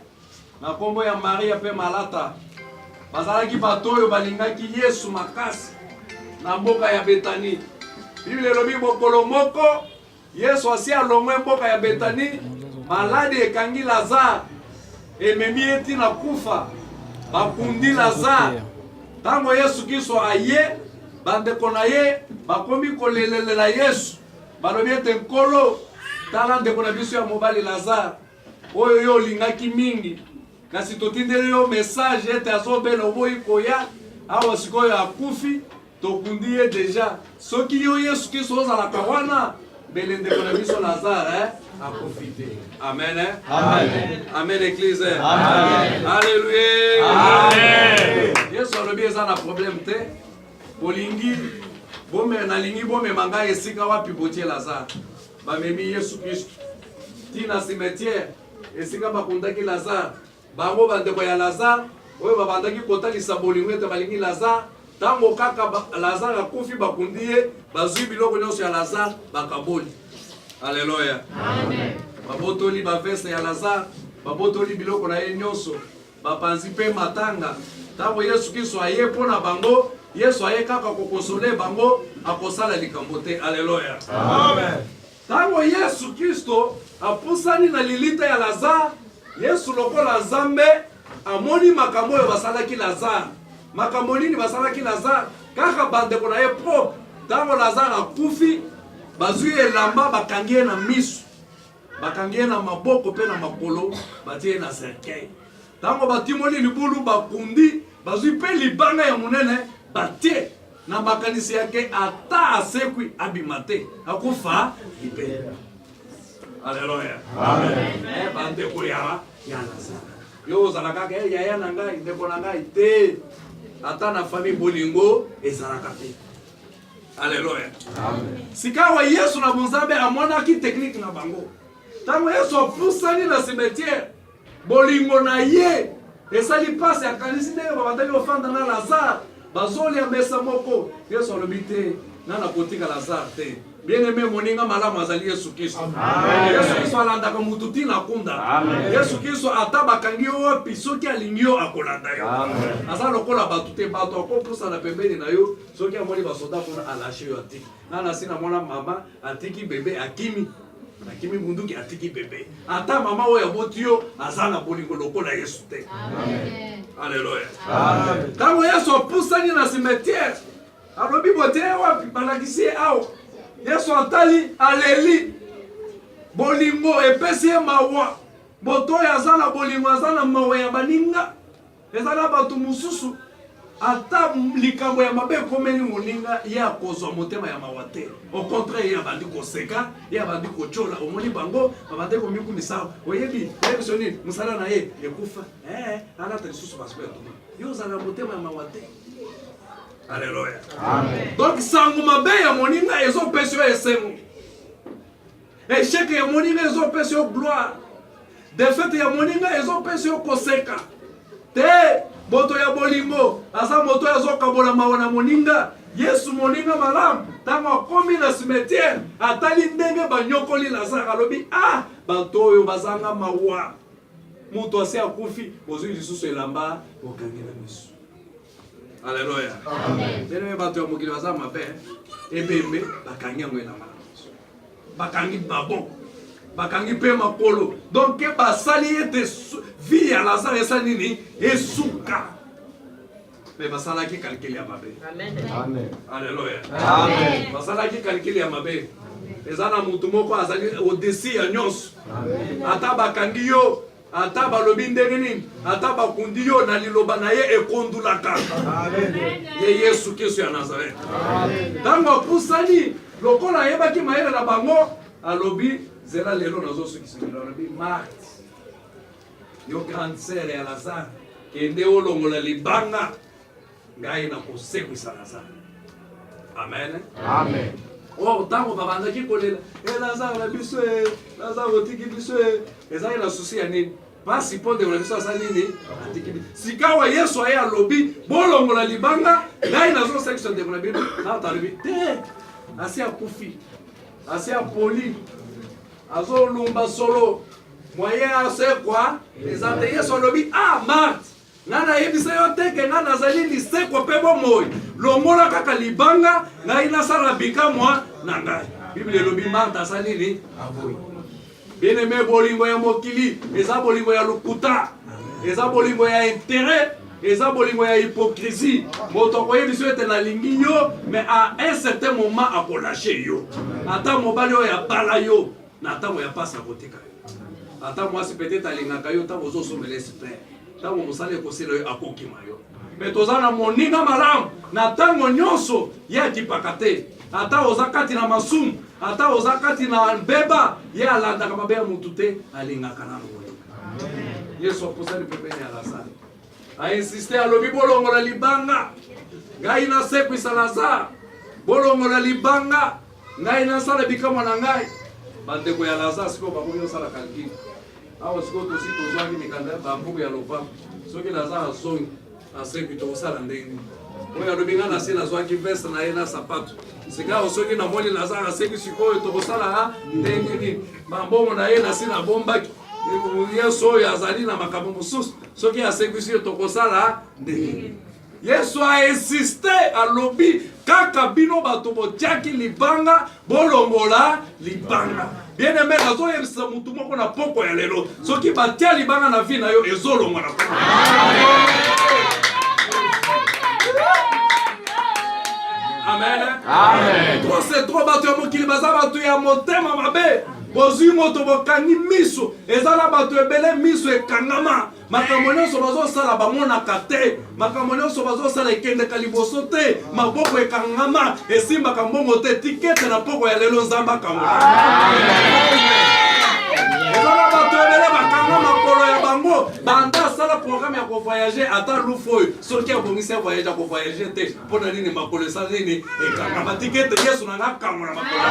na kombo ya Maria pe Malata. Bazalaki bato oyo balingaki Yesu makasi na mboka ya Betani. Bible elobi mokolo moko Yesu asi alongwe mboka ya Betani, maladi ekangi Lazare, ememi eti na kufa, bakundi Lazare. Tango Yesu Kristo aye, bandeko na ye, bakomi kolelela Yesu. Balobi ete nkolo, tala ndeko na biso ya mobali Lazare, oyo yo lingaki mingi. Kasi totindeli yo message ete azobela oboyi koya, awa sikoyo akufi, tokundi ye deja. Soki yo Yesu Kristo ozalaka wana, belende kona biso Lazare akofite. Amen. Amen. Amen église. Amen. Alléluia. Amen. Yesu alobi eza na problème te. Bolingi bome na lingi bome manga esika wapi botie Lazare. Ba memi Yesu Kristo. Tina cimetière esika bakundaki Lazare. Bango bandeko ya Lazare oyo babandaki kotalisa bolingo ete balingi Lazare. Tango kaka Lazare akufi bakundi ye bazwi biloko nyonso ya Lazare bakaboli. Alléluia. Amen. Babotoli bavese ya Lazare, babotoli biloko na ye nyonso, bapanzi pe matanga. Tango Yesu Kristo aye pona bango, Yesu aye kaka kokosole bango akosala likambo te. Alléluia. Amen. Tango Yesu Kristo apusani na lilita ya Lazare, Yesu lokola Nzambe amoni makambo oyo basalaki Lazare. Makambo nini basalaki Lazare? Kaka bandeko na ye propre. Tango Lazare akufi, bazwi elamba bakangi ye na misu, bakangi ye na maboko pe na makolo, batie na cercueil. Tango batimoli libulu bakundi, bazwi pe libanga ya munene, batie na makanisi yake ata asekwi abimate, akufa libela. Alléluia. Amen. Bandeko ya Lazare. Yo ozalaka ke yaya na ngai, ndeko na ngai te. Ata na famille bolingo ezalaka te. Alléluia. Amen. Sikawa Yesu na Nzambe amonaki technique na bango. Tango Yesu apusani na cimetière. Bolingo na ye. Esali passe ya kanisi ndenge babandaki ofanda na Lazare. Bazoli ya mesa moko. Yesu alobite nana kotika Lazare te. Bien aimé moninga malamu azali Yesu Kristo. Yesu Kristo alandaka mutu tina kunda. Yesu Kristo ata bakangi yo wapi soki alingi yo akolanda yo. Aza lokola batu te bato akopusa na pembeni na yo soki amoni basoda kuna alashe yo atiki. Nana sina mwana mama atiki bebe akimi. Akimi bunduki atiki bebe. Ata mama oyo aboti yo aza na bolingo lokola Yesu te. Amen. Alléluia. Amen. Tango Yesu apusani na cimetière. Alobi bote wapi balakisi awo. Yesu atali aleli bolingo epesi ye mawa boto ya zana bolingo azana mawa ya baninga ezala batu mususu ata likambo ya mabe komeli moninga ya kozwa motema ya mawa te au contraire ya bandi koseka ya bandi kochola omoni bango babande komikumisa oyebi soni musala na ye ekufa ana ta lisusu baspe yo zana motema ya mawa te. Alléluia. Amen. Donc sangu mabe ya moninga ezo pesi yo esengo. Échec ya moninga ezo pesi yo gloire. Défaite ya moninga ezo pesi yo koseka. Te boto ya bolingo asa moto ezo kabola mawana moninga. Yesu moninga malamu tango akomi na cimetière atali ndenge banyokoli Lazare alobi bato oyo bazanga mawa. Muto ase akufi bozwi lisusu elamba okangela misu. Alléluia. Amen. Bene bato ya mokili baza mabe ebembe bakangi yango na malamu. Bakangi babo. Bakangi pe makolo. Donc basali ete vie ya Lazare esali nini esuka. Mais basala ki calcul ya mabe. Amen. Amen. Alléluia. Amen. Basala ki calcul ya mabe. Ezana mutu moko azali au-dessus ya nyonso. Amen. Ata bakangi yo ata balobi ndenge nini ata bakundi yo na liloba na ye ekondulaka. Amen. Ye Yesu Kristo ya Nazareth. Amen. Tango apusani lokola yebaki mayele na bango alobi zela lelo nazo sukisela alobi Marthe yo grande sœur ya Lazare kende olongola libanga ngai na kosekwisa Lazare. Amen. Amen. Oh, tango babandaki kolela Lazare na biso Lazare otiki biso ezali na susi ya nini pasi ponde na biso asa nini atiki sikawa Yesu aye alobi bolongola libanga ngai nazo section de mona bibi na talibi te asi akufi asi apoli azo lumba solo moyen ase kwa ezate Yesu alobi Marthe nana yebisa yo teke nga nazali lisekwa pe bomoi longola kaka libanga ngai nasala bikamwa na ngai. Bible elobi Marthe asali ni aboyi. Bien-aimé bolingo ya mokili eza bolingo ya lokuta eza bolingo ya intérêt eza bolingo ya hypocrisie moto koyebiso ete nalingi yo mais à un certain moment akolâche yo ata mobali oyo abala yo na ntango ya pasi akotika yo ata mwasi peut-être alingaka yo ntango ozosomela espere ntango mosala ekosila yo akokima yo me toza na moninga malamu na ntango nyonso ye akipaka te ata oza kati na masumu ata oza kati na mbeba ye alandaka mabe ya mutu te alingaka na moninga. Yesu apusani pembeni ya Lazare ainsiste alobi bolongola libanga ngai nasekwisa Lazare bolongola libanga ngai nasala bikamwa na ngai. Bandeko ya Lazare sikoyo bakomi osala calcul awa sikoyo tosi tozwaki mikanda bambuku ya lopango soki Lazare azongi asekwi tokosala ndenge oyo alobi nga na se nazwaki veste na ye na sapato sika soki namoni Lazare aseki sikoyo tokosala ndenge nini bambongo na ye na se nabombaki Yesu oyo azali na makambo mosusu soki asekwisi yo tokosala ndenge. Yesu ainsiste alobi kaka bino bato botiaki libanga bolongola libanga. Bien aimé nazoyebisa mutu moko na poko ya lelo soki batia libanga na vie na yo ezolongwa na poko. Amen. Amen. Trop c'est trop bato ya mokili baza bato ya motema mabe bozwi moto bokangi miso ezala bato ebele miso ekangama makambo nyonso bazosala bamonaka te makambo nyonso bazosala ekendeka liboso te maboko ekangama esimbaka mbongo te tikete na poko ya lelo nzambe akangola. ezala bato ebele bakanga makolo ya bango banda asala programme ya kovoyage ata lufu oyo soki abongisi ya voyage ya kovoyage te mpona nini makolo esala nini ekangama tikete Yesu nanga akangola makolo.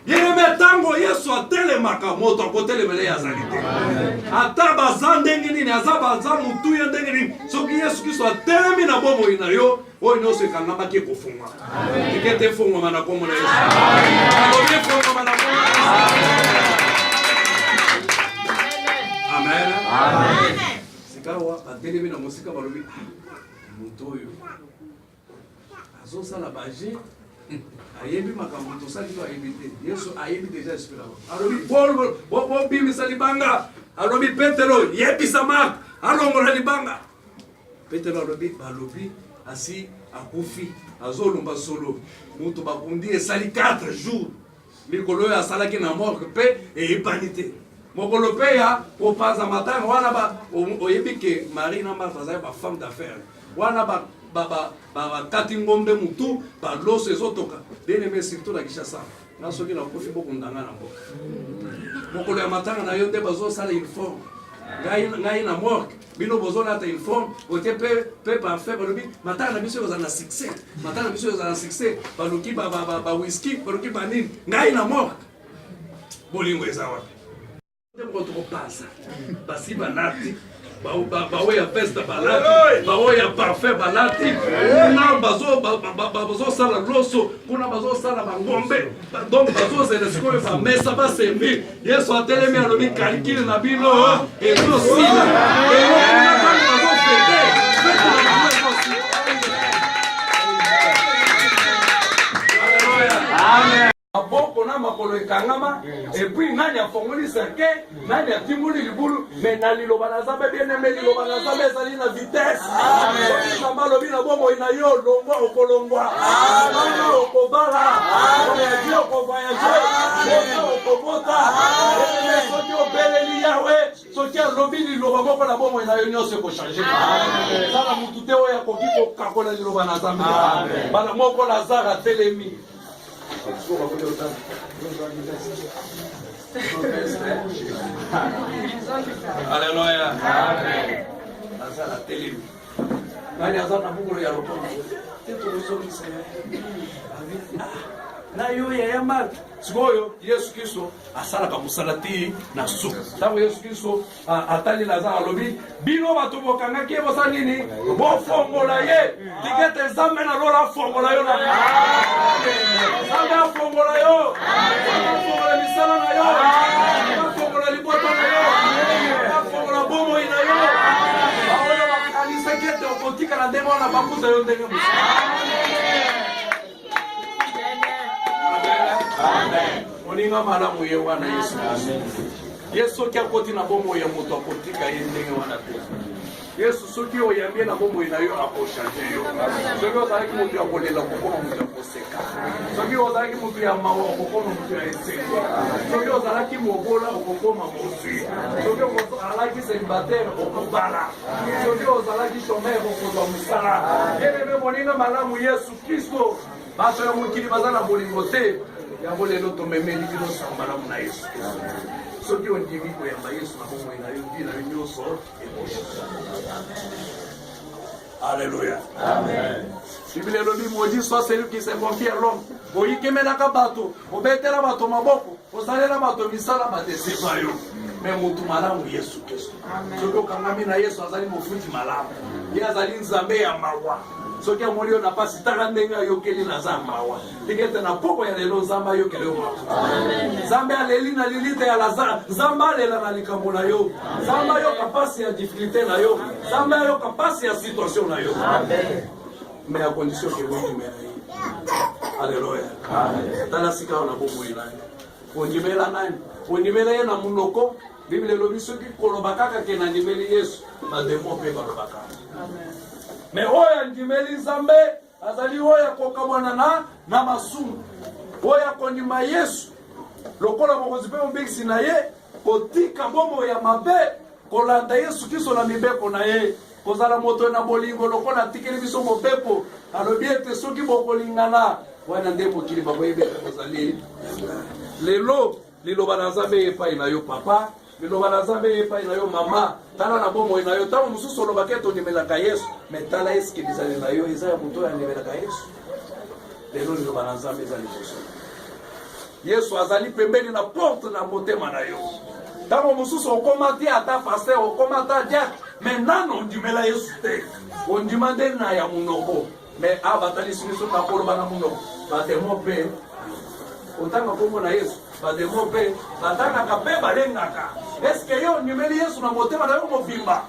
yeme tango Yesu atelemaka moto akotelemele azali te. Ata baza ndenge nini aza baza mutu ya ndenge nini soki Yesu Kristo atelemi na bomoi na yo oyo nyonso ekangamaki ekofungwa. Ekete fungwa na kombo na Yesu. Alobi fungwa na kombo na Yesu. Amen. Amen. Sikawa batelemi na mosika balobi mutu oyo azosala baje ayebi makambo tosali to ayebi te. Yesu ayebi deja esprit na alobi bo bimisa libanga. Alobi Petero yebisa Mark alongola libanga. Petero alobi asi akufi azolumba solo mutu bakundi esali 4 jours mikolo ya salaki na morgue pe epanite mokolo pe ya opaza matanga wana ba oyebi ke Marie na Marthe za ba femme d'affaires wana ba kati ngombe mutu ba loso ezotoka dene me surtout na Kishasa na soki na kofi bokundanga na mboka mokolo ya matanga na yo nde bazo sala uniforme ngai na morgue bino bozona ta uniforme ote pe parfait balobi matanga na biso za na succès matanga na biso za na succès baloki ba whisky baloki banini ngai na morgue bolingo eza wapi ndeko tokopasa basi banati baoya veste balati baoya parfait balati kuna bazosala loso kuna bazosala bangombe donc bazozela sikoyo bamesa basembi Yesu atelemi alobi calcule na bino ezosila bazofete amen. Aboko na makolo ekangama et puis nani afongoli serke nani atimuli libulu mais na liloba na Nzambe bien aimé liloba na Nzambe ezali na vitesse amen samba lobi na bomo ina yo longwa okolongwa amen okobala amen okovoyager okobota amen soki obeleli yawe soki alobi liloba moko na bomo ina yo nyonso ekochange amen sala mutu te oyo akoki kokakola liloba na Nzambe amen bana moko Lazare atelemi. Alléluia. Amen. Azala telemi. Nani azana bungolo ya lokondo. Teto kusomisa. Na yo ya mal. Sikoyo Yesu Kristo asala ka musalati na su. Tango Yesu Kristo atali Lazare alobi bino bato bokanga ke bosa nini bo fongola ye tikete Nzambe na lola fongola yo na Nzambe fongola yo fongola misala na yo fongola libota na yo fongola bomo ina yo aola bakanisa kete okotika na ndemo na bakuza yo ndenge musa. Amen. Oninga malamu ye wana Yesu. Amen. Yesu kia koti na bomo ya moto akotika ye ndenge wana te. Yesu soki oyambie na bomo ina yo akochange yo. Soki ozalaki moto ya kolela kokoma moto ya koseka. Soki ozalaki moto ya mawa kokoma moto ya eseko. Soki ozalaki mobola okokoma mozwi. Soki ozalaki célibataire okobala. Soki ozalaki chômeur okozwa musala. Elebe moninga malamu Yesu Kristo. Baso ya mokili baza na bolingo te yango lelo tomemeli bino sambalamu na Yesu. Soki ondimi koyamba Yesu na bomoi na yo ndi na yo nyonso ekosha. Alléluia. Amen. Bible elobi maudit soit celui qui se confie à l'homme. Boyikemelaka bato obetela bato maboko osalela bato misala badeseva yo mais mutu malamu Yesu Kristo. Soki okangami na Yesu azali mofuti malamu ye azali Nzambe ya mawa. Soki amoni yo na pasi tala ndenge ayokeli na Nzambe tikete na poko ya lelo Nzambe ayokeli yo mawa. Nzambe aleli na lilite ya Lazare Nzambe alela na likambo na yo Nzambe ayoka pasi ya difficulté na yo Nzambe ayoka pasi ya situation na yo mais à condition que vous m'aimez. Alléluia. Tala sika na bomo ina ondimela nani ondimela ye na munoko Bible elobi soki kolobaka ke na ndimeli Yesu bademo mpe balobaka. Amen. Mais oya ndimeli Nzambe azali oya kokamwana na masumu oya kondima Yesu lokola mokozi pe mbiksi na ye kotika bomo ya mabe kolanda Yesu Kristo na mibeko na ye kozala moto na bolingo lokola tikeli biso mopepo alobi ete soki bokolingana wana nde mokili bakoyebeka kozali lelo liloba na Nzambe epai na yo papa liloba na Nzambe epai na yo mama tala na bomo na yo ntango mosusu olobaka ete ondimelaka Yesu mais tala eske bizali na yo eza ya moto oyo andimelaka Yesu lelo liloba na Nzambe eza liboso Yesu azali pembeni na porte na motema na yo. Tango mosusu okomati ata pasteur okomata diak, mais nano ondimela Yesu te. Ondima nde na ya munoko. Mais abatali simiso na koloba na munoko. Batemo pe otanga kombo na Yesu. Batemo pe batanga pe balengaka. Est-ce que yo ondimeli Yesu na motema na yo mobimba?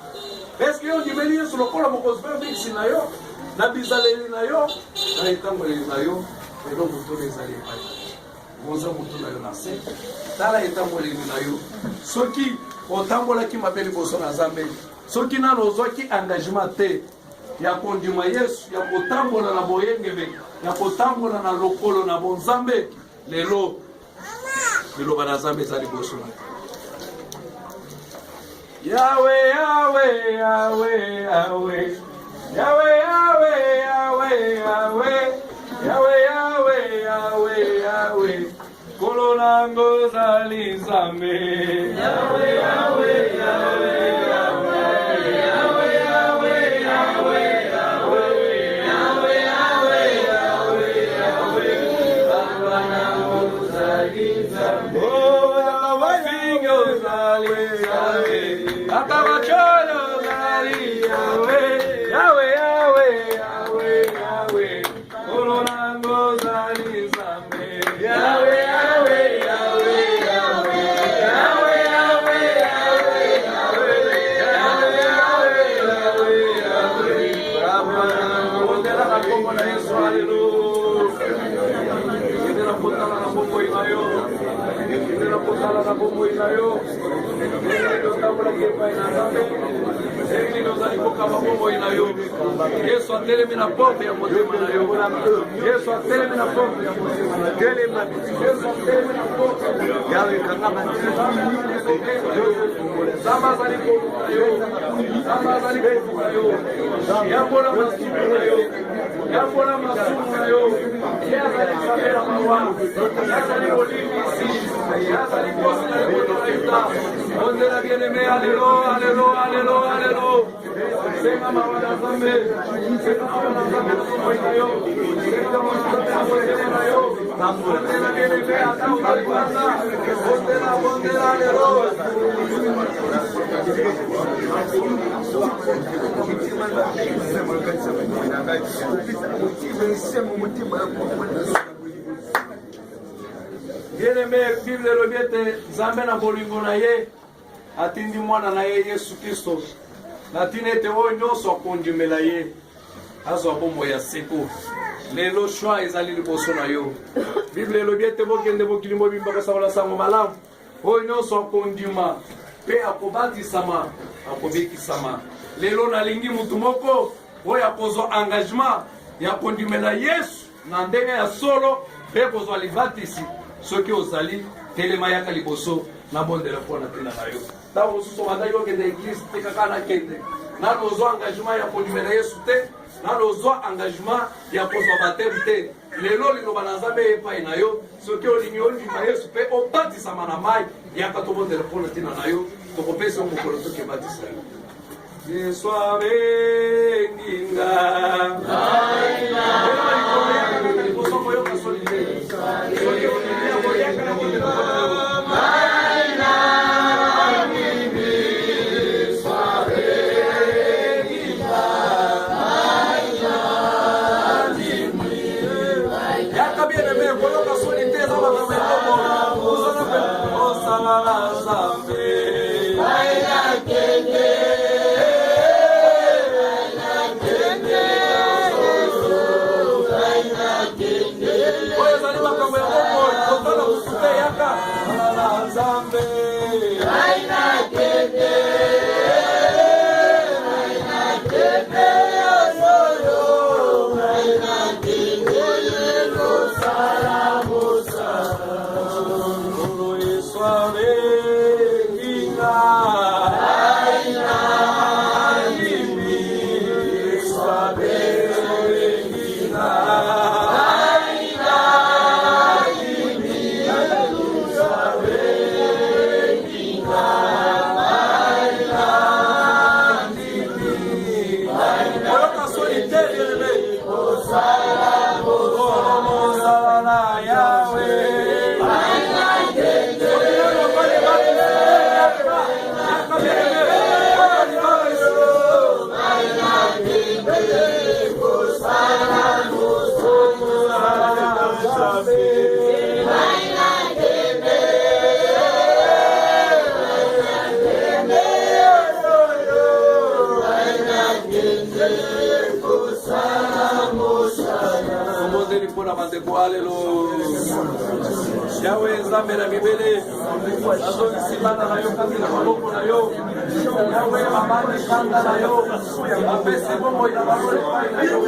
Est-ce que yo ondimeli Yesu lokola mokozi biksi na yo? Na bizaleli na yo, na etamboli na yo, elo mutu ezali epai. Moza mutu na yo na se, tala etamboli na yo. Soki otambolaki mabe liboso na Nzambe, soki nano ozwaki engagement te ya kondima Yesu, ya kotambola na boyengebe, ya kotambola na lokolo na bonzambe, lelo liloba na Nzambe ezali liboso na Yahweh, Yahweh, Yahweh, Yahweh. Yahweh, Yahweh, Yahweh, Yahweh, Yahweh, Yahweh, Yahweh, Yahweh, Kolonango zali Nzambe. Yahweh, Yahweh, Yahweh, Yahweh, Yahweh, Yahweh, Yahweh, Yahweh, Yahweh, Yahweh, Yahweh, Kolonango zali Nzambe. Oh, Yahweh, zali Yahweh, Akabacholo zali Yahweh. Yahweh, Yahweh, Yahweh, Yahweh, Kolonango zali Nzambe. Yahweh, Yahweh, Yahweh, Yahweh, Yahweh, Yahweh, Yahweh, Yahweh, Yahweh, Yahweh, Yahweh. Ondela na kombo na Yesu, haleluya. Ondela potala na bombo inayo. Ondela potala na bombo inayo. Ondela tambula kepa ina Nzambe. Yesu atelemi na porte ya motema na yo. Yesu atelemi na porte ya motema na yo. Yesu atelemi na porte ya motema na yo. Zamba azali kofuka yo. Zamba azali kofuka yo. Yambola masumu na yo. Yambola masumu na yo. Yazali sabela mawa. Yazali olimisi. Yazali kosi na yo na yuta. Ondela bien-aimé, alléluia, alléluia, alléluia, alléluia. Senga mawala Nzambe. Senga mawala Nzambe na komoi na yo. Senga mawala Nzambe na komoi na yo. Ondela bien-aimé, ata uzali kwanza. Ondela, ondela, alléluia. Bien-aimé, Bible lobiete Nzambe na bolingo na ye atindi mwana na ye Yesu Kristo natine ete oyo nyonso akondimela ye azwa bomoi ya seko. Lelo shwa ezali liboso na yo. Bible elobi ete bokende mokili mobimba kosakola sango malamu oyo nyonso akondima mpe akobatisama akobikisama. Lelo nalingi mutu moko oyo akozwa engagement ya kondimela Yesu na ndenge ya solo mpe kozwa libatisi. Soki ozali telema yaka liboso na bondela mpona tena na yo. Ntango mosusu obandaki okende eglise te kaka na kende. Nano ozwa engagement ya kondimela Yesu te. Nano ozwa engagement ya kozwa bateme te. Lelo liloba na Nzambe epai na yo. Soki olingi ondima Yesu mpe obatisama na mai yaka tobondela mpona tena na yo. Tokopesa yo mokolo tokebatisa yo. Yesu abenginga Omozeli mpona bandeko, aleluya. Yawe nzambe na mibele, nazokisimana na yo kati na maboko na yo. Yawe mabandi kanda na yo, apesi bomoi na babole pai na yo.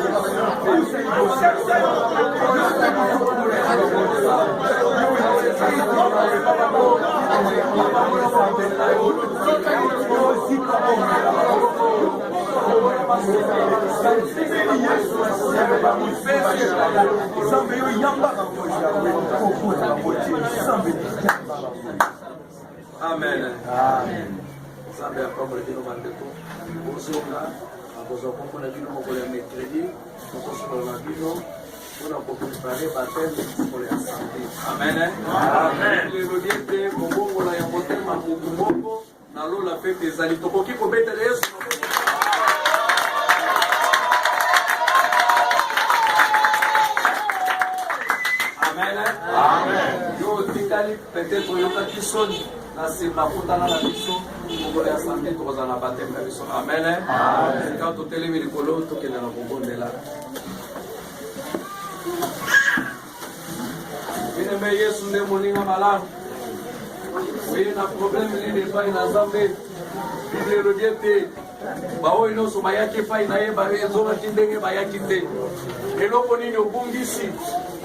Amen. Nzambe apambole bino bandeko kozonga akozwa kombo na bino mokolo ya mercredi tokosolola na bino mpona koprepare bateme mokolo ya samedi. Amen. Lelo diete kobongola ya motema mobu moko na lola fete ezali tokoki kobetela Yesu. Peut-être oyokaki soni na nsima akutana na biso mokolo ya samedi tokozala na bateme na biso. Amen. Ka totelemi likolo tokende na kobondela. Binembe Yesu nde moninga malamu oye na probleme nini epai na Nzambe lelo die te baoyo nyonso bayaki epai na ye ezongaki ndenge bayaki te. Eloko nini obungisi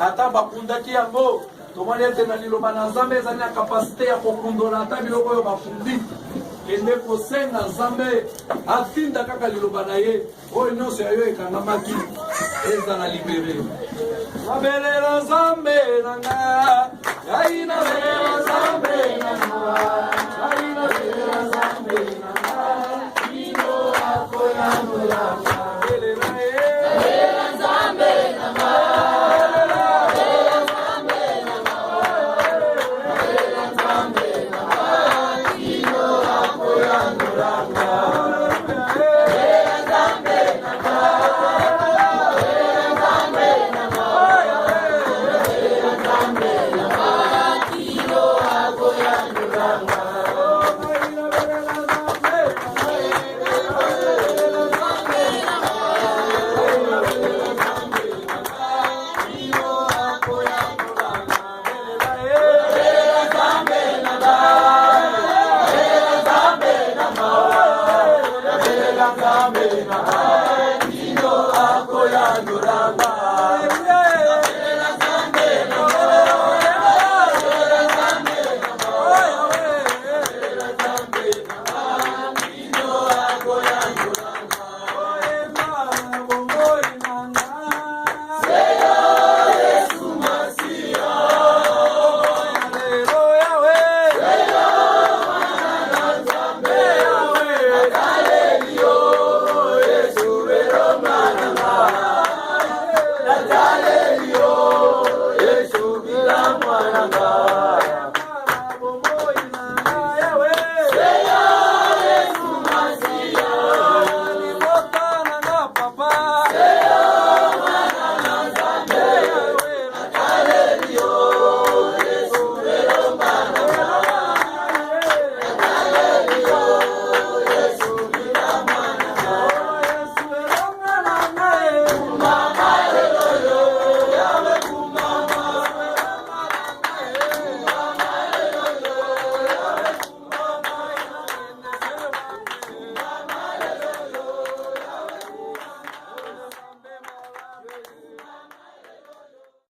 ata bakundaki yango tomoni ete na liloba na Nzambe ezali na kapasite ya kokundola ata biloko oyo bakundi. Kende kosenga Nzambe atinda kaka liloba na ye oyo nyonso yayo ekangamaki ezala libere. Nabelela Nzambe nanga ngai nabelela Nzambe nanga ngai nabelela Nzambe nanga ino akoyanolanga belela nabelela Nzambe nanga Amen.